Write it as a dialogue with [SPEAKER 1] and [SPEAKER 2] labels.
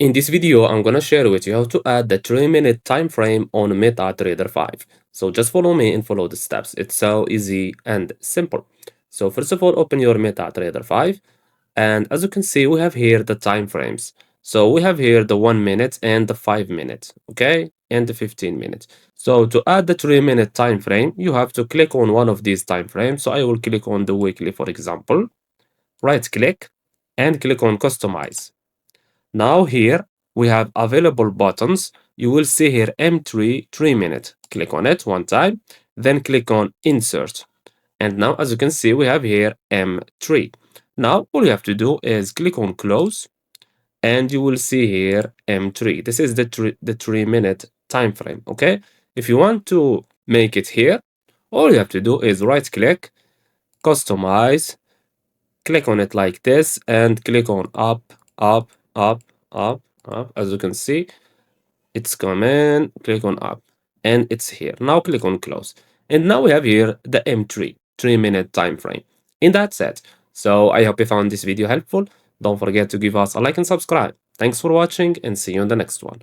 [SPEAKER 1] In this video, I'm going to share with you how to add the 3-minute time frame on MetaTrader 5. So just follow me and follow the steps. It's so easy and simple. So first of all, open your MetaTrader 5. And as you can see, we have here the time frames. So we have here the 1 minute and the 5 minute, okay? And the 15 minutes. So to add the 3-minute time frame, you have to click on one of these time frames. So I will click on the weekly, for example. Right click and click on customize. Now here we have available buttons. You will see here M3 3-minute. Click on it one time, then click on insert. And now as you can see, we have here M3. Now all you have to do is click on close and you will see here M3. This is the 3-minute time frame, okay? If you want to make it here, all you have to do is right click, customize, click on it like this and click on up, up, up, up, up. As you can see, it's coming, click on up and it's here. Now click on close. And now we have here the M3, 3-minute time frame. And that's it. So I hope you found this video helpful. Don't forget to give us a like and subscribe. Thanks for watching and see you in the next one.